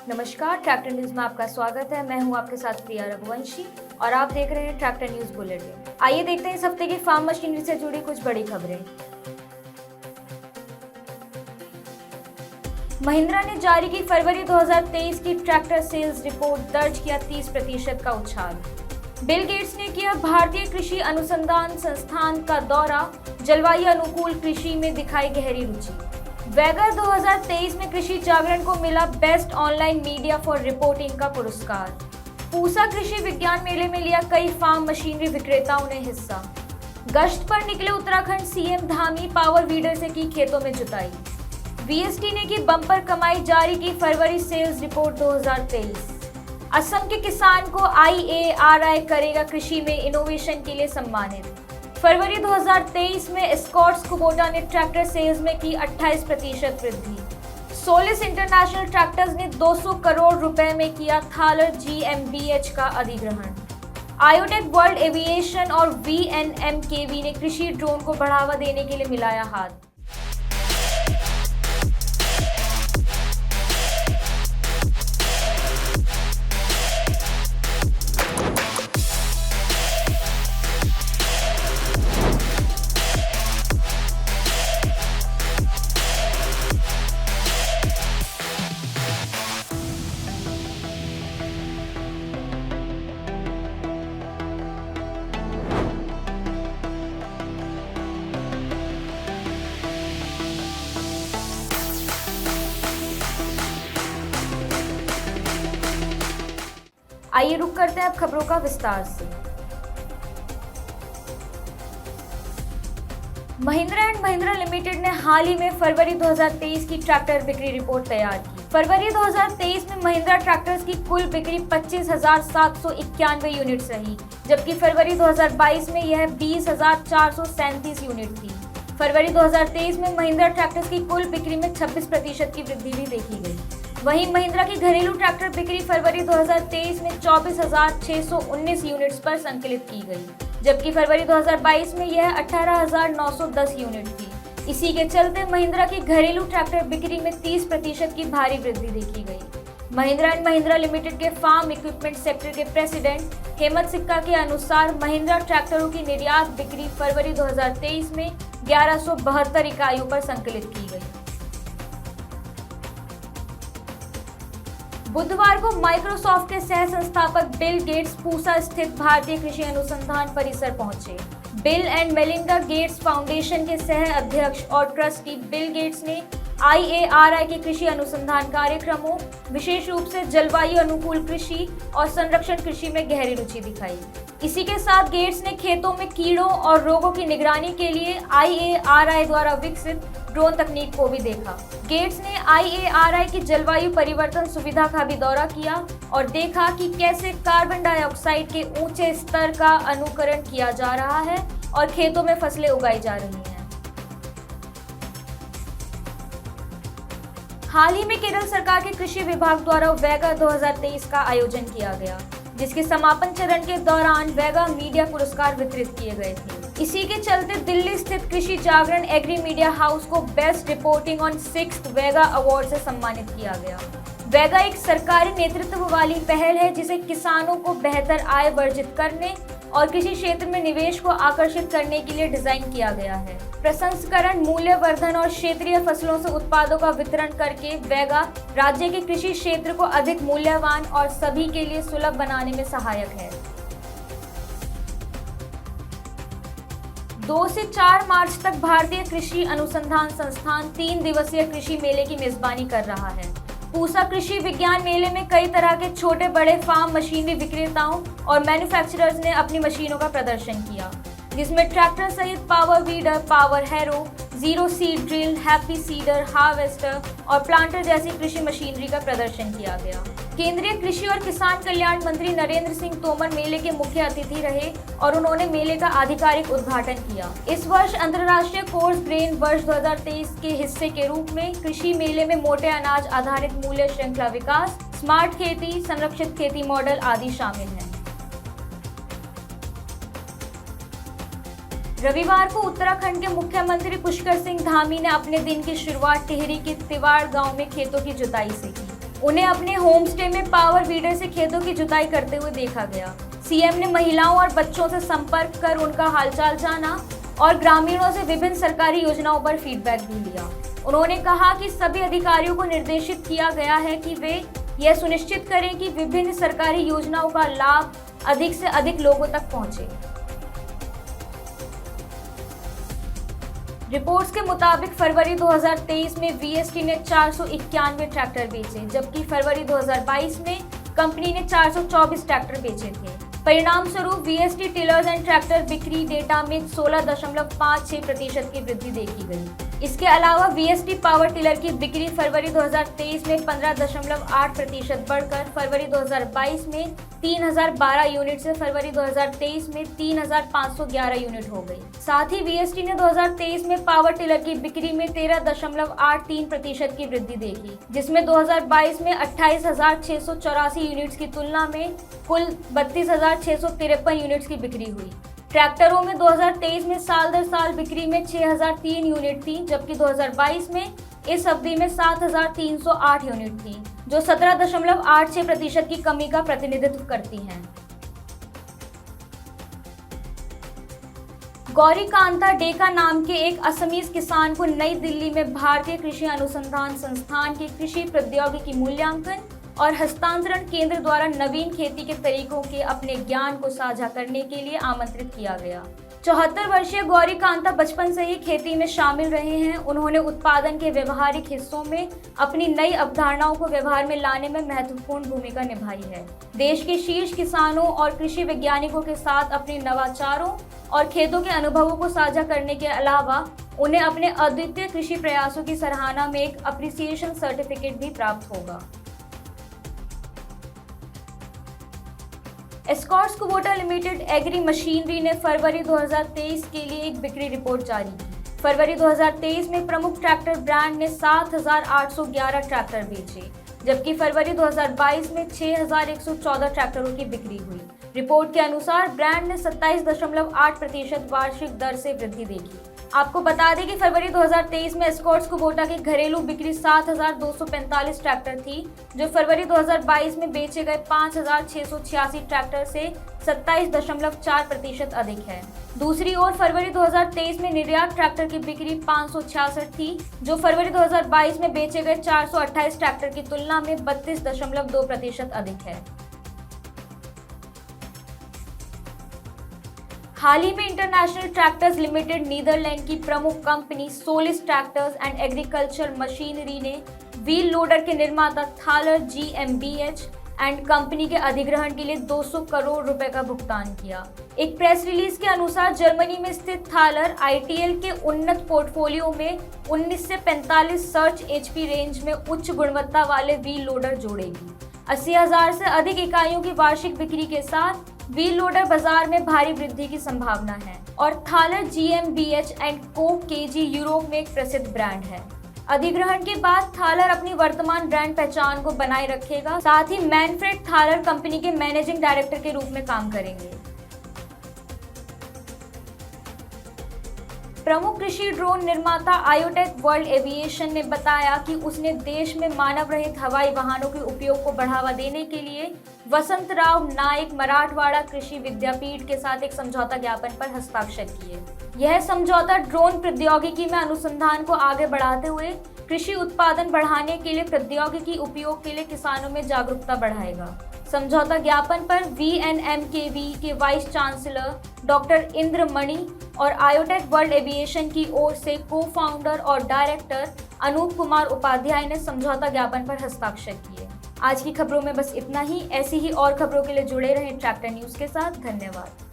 नमस्कार, tractor news में आपका स्वागत है। मैं हूं आपके साथ प्रिया रघुवंशी और आप देख रहे हैं ट्रैक्टर न्यूज बुलेटिन। आइए देखते हैं इस हफ्ते की फार्म मशीनरी से जुड़ी कुछ बड़ी खबरें। महिंद्रा ने जारी की फरवरी 2023 की ट्रैक्टर सेल्स रिपोर्ट, दर्ज किया 30% का उछाल। बिल गेट्स ने किया भारतीय कृषि अनुसंधान संस्थान का दौरा, जलवायु अनुकूल कृषि में दिखाई गहरी रुचि। वैगा 2023 में कृषि जागरण को मिला best online media for reporting का पुरस्कार। पूसा कृषि विज्ञान मेले में लिया कई फार्म मशीनरी विक्रेताओं ने हिस्सा। गश्त पर निकले Uttarakhand CM Dhami, power weeder से की खेतों में जुताई। वीएसटी ने की बम्पर कमाई, जारी की फरवरी सेल्स रिपोर्ट 2023। असम के किसान को IARI करेगा कृषि में इनोवेशन के लिए सम्मानित। फरवरी 2023 में एस्कॉर्ट्स कुबोटा ने ट्रैक्टर सेल्स में की 28% वृद्धि। सोलिस इंटरनेशनल ट्रैक्टर्स ने 200 करोड़ रुपए में किया थालर GmbH का अधिग्रहण। आयोटेक वर्ल्ड एविएशन और VNMKV ने कृषि ड्रोन को बढ़ावा देने के लिए मिलाया हाथ। आइए रुक करते हैं अब खबरों का विस्तार से। महिंद्रा एंड महिंद्रा लिमिटेड ने हाल ही में फरवरी 2023 की ट्रैक्टर बिक्री रिपोर्ट तैयार की। फरवरी 2023 में महिंद्रा ट्रैक्टर्स की कुल बिक्री 25,791 यूनिट्स रही, जबकि फरवरी 2022 में यह 20,437 यूनिट थी। फरवरी 2023 में महिंद्रा ट्रैक्टर्स की कुल बिक्री में 26% की वृद्धि भी देखी गई। वहीं महिंद्रा की घरेलू ट्रैक्टर बिक्री फरवरी 2023 में 24,619 यूनिट्स पर संकलित की गई, जबकि फरवरी 2022 में यह 18,910 यूनिट थी। इसी के चलते महिंद्रा की घरेलू ट्रैक्टर बिक्री में 30% की भारी वृद्धि देखी गई। महिंद्रा एंड महिंद्रा लिमिटेड के फार्म इक्विपमेंट सेक्टर के प्रेसिडेंट हेमंत सिक्का के अनुसार महिंद्रा ट्रैक्टरों की निर्यात बिक्री फरवरी 2023 में 1172 इकाइयों पर संकलित की गई। बुधवार को माइक्रोसॉफ्ट के सह संस्थापक बिल गेट्स पूसा स्थित भारतीय कृषि अनुसंधान परिसर पहुंचे। Bill and Melinda Gates foundation के सह अध्यक्ष और ट्रस्टी बिल गेट्स ने IARI के कृषि अनुसंधान कार्यक्रमों, विशेष रूप से जलवायु अनुकूल कृषि और संरक्षण कृषि में गहरी रुचि दिखाई। इसी के साथ गेट्स ने खेतों में कीड़ों और रोगों की निगरानी के लिए IARI द्वारा विकसित ड्रोन तकनीक को भी देखा। गेट्स ने IARI की जलवायु परिवर्तन सुविधा का भी दौरा किया और देखा कि कैसे कार्बन डाइऑक्साइड के ऊंचे स्तर का अनुकरण किया जा रहा है और खेतों में फसलें उगाई जा रही हैं। हाल ही में केरल सरकार के कृषि विभाग द्वारा वैगा 2023 का आयोजन किया गया, जिसके समापन चरण के दौरान वैगा मीडिया पुरस्कार वितरित किए गए थे। इसी के चलते दिल्ली स्थित Krishi Jagran agri media house को best reporting on 6th Vaiga award से सम्मानित किया गया। वैगा एक सरकारी नेतृत्व वाली पहल है जिसे किसानों को बेहतर आय वर्जित करने और कृषि क्षेत्र में निवेश को आकर्षित करने के लिए डिजाइन किया गया है। प्रसंस्करण, मूल्यवर्धन और क्षेत्रीय फसलों से उत्पादों का वितरण करके वैगा राज्य के कृषि क्षेत्र को अधिक मूल्यवान और सभी के लिए सुलभ बनाने में सहायक है। 2 से 4 मार्च तक भारतीय कृषि अनुसंधान संस्थान 3 दिवसीय कृषि मेले की मेजबानी कर रहा है। पूसा कृषि विज्ञान मेले में कई तरह के छोटे बड़े फार्म मशीनरी विक्रेताओं और मैन्युफैक्चरर्स ने अपनी मशीनों का प्रदर्शन किया, जिसमें ट्रैक्टर सहित power weeder, power harrow, zero seed drill, happy seeder, harvester और प्लांटर जैसी कृषि मशीनरी का प्रदर्शन किया गया। केंद्रीय कृषि और किसान कल्याण मंत्री नरेंद्र सिंह तोमर मेले के मुख्य अतिथि रहे और उन्होंने मेले का आधिकारिक उद्घाटन किया। इस वर्ष अंतर्राष्ट्रीय कोर्स ग्रेन वर्ष 2023 के हिस्से के रूप में कृषि मेले में मोटे अनाज आधारित मूल्य श्रृंखला विकास, स्मार्ट खेती, संरक्षित खेती मॉडल आदि शामिल हैं। रविवार को उत्तराखंड के मुख्यमंत्री पुष्कर सिंह धामी ने अपने दिन की शुरुआत टिहरी के तिवाड़ गांव में खेतों की जुताई से की। उन्हें अपने होम स्टे में पावर वीडर से खेतों की जुताई करते हुए देखा गया। सीएम ने महिलाओं और बच्चों से संपर्क कर उनका हालचाल जाना और ग्रामीणों से विभिन्न सरकारी योजनाओं पर फीडबैक भी लिया। उन्होंने कहा कि सभी अधिकारियों को निर्देशित किया गया है कि वे यह सुनिश्चित करें कि विभिन्न सरकारी योजनाओं का लाभ अधिक से अधिक लोगों तक पहुंचे। रिपोर्ट्स के मुताबिक फरवरी 2023 में वीएसटी ने 491 ट्रैक्टर बेचे, जबकि फरवरी 2022 में कंपनी ने 424 ट्रैक्टर बेचे थे। परिणाम स्वरूप वीएसटी टिलर्स एंड ट्रैक्टर बिक्री डेटा में 16.56% की वृद्धि देखी गई। इसके अलावा वीएसटी पावर टिलर की बिक्री फरवरी 2023 में 15.8% बढ़कर फरवरी 2022 में 3012 यूनिट से फरवरी 2023 में 3511 यूनिट हो गई। साथ ही वीएसटी ने 2023 में पावर टिलर की बिक्री में 13.83% की वृद्धि देखी, जिसमें 2022 में 28,684 यूनिट्स की तुलना में कुल 32,653 यूनिट्स की बिक्री हुई। ट्रैक्टरों में 2023 में साल दर साल बिक्री में 6,003 यूनिट थी, जबकि 2022 में इस अवधि में 7,308 यूनिट थी, जो 17.86% की कमी का प्रतिनिधित्व करती हैं। गौरी कांता डेका नाम के एक असमीज किसान को नई दिल्ली में भारतीय कृषि अनुसंधान संस्थान के कृषि प्रौद्योगिकी मूल्यांकन और हस्तांतरण केंद्र द्वारा नवीन खेती के तरीकों के अपने ज्ञान को साझा करने के लिए आमंत्रित किया गया। 74 वर्षीय गौरी कांता बचपन से ही खेती में शामिल रहे हैं। उन्होंने उत्पादन के व्यवहारिक हिस्सों में अपनी नई अवधारणाओं को व्यवहार में लाने में महत्वपूर्ण भूमिका निभाई है। देश के शीर्ष किसानों और कृषि वैज्ञानिकों के साथ अपने नवाचारों और खेतों के अनुभवों को साझा करने के अलावा उन्हें अपने अद्वितीय कृषि प्रयासों की सराहना में एक अप्रिसिएशन सर्टिफिकेट भी प्राप्त होगा। Escorts Kubota limited agri machinery ने फरवरी 2023 के लिए एक बिक्री रिपोर्ट जारी की। फरवरी 2023 में प्रमुख ट्रैक्टर ब्रांड ने 7,811 ट्रैक्टर बेचे, जबकि फरवरी 2022 में 6,114 ट्रैक्टरों की बिक्री हुई। रिपोर्ट के अनुसार ब्रांड ने 27.8% वार्षिक दर से वृद्धि देखी। आपको बता दें कि फरवरी 2023 में एस्कॉर्ट्स कुबोटा की घरेलू बिक्री 7,245 ट्रैक्टर थी, जो फरवरी 2022 में बेचे गए 5,686 ट्रैक्टर से 27.4% अधिक है। दूसरी ओर फरवरी 2023 में निर्यात ट्रैक्टर की बिक्री 566 थी, जो फरवरी 2022 में बेचे गए 428 ट्रैक्टर की तुलना में 32.2% अधिक है। हाल ही में इंटरनेशनल ट्रैक्टर्स लिमिटेड नीदरलैंड की प्रमुख company Solis tractors and agriculture machinery ने व्हील लोडर के निर्माता थालर GmbH एंड कंपनी के अधिग्रहण के लिए 200 करोड़ रुपए का भुगतान किया। एक प्रेस रिलीज के अनुसार जर्मनी में स्थित थालर ITL के उन्नत पोर्टफोलियो में 19 से 45 सर्च HP रेंज में उच्च गुणवत्ता वाले व्हील लोडर जोड़ेगी। 80,000 से अधिक इकाइयों की वार्षिक बिक्री के साथ व्हील लोडर बाजार में भारी वृद्धि की संभावना है और थालर GmbH एंड को KG यूरोप में एक प्रसिद्ध ब्रांड है। अधिग्रहण के बाद थालर अपनी वर्तमान ब्रांड पहचान को बनाए रखेगा। साथ ही मैनफ्रेड थालर कंपनी के मैनेजिंग डायरेक्टर के रूप में काम करेंगे। प्रमुख कृषि ड्रोन निर्माता आयोटेक वर्ल्ड एविएशन ने बताया कि उसने देश में मानव रहित हवाई वाहनों के उपयोग को बढ़ावा देने के लिए वसंतराव नाइक मराठवाड़ा कृषि विद्यापीठ के साथ एक समझौता ज्ञापन पर हस्ताक्षर किए। यह समझौता ड्रोन प्रौद्योगिकी में अनुसंधान को आगे बढ़ाते हुए कृषि उत्पादन बढ़ाने के लिए प्रौद्योगिकी उपयोग के लिए किसानों में जागरूकता बढ़ाएगा। समझौता ज्ञापन पर VNMKV के वाइस चांसलर डॉक्टर इंद्र मणि और आयोटेक वर्ल्ड एविएशन की ओर से को-फाउंडर और डायरेक्टर अनूप कुमार उपाध्याय ने समझौता ज्ञापन पर हस्ताक्षर किए। आज की खबरों में बस इतना ही। ऐसी ही और खबरों के लिए जुड़े रहें ट्रैक्टर न्यूज के साथ। धन्यवाद।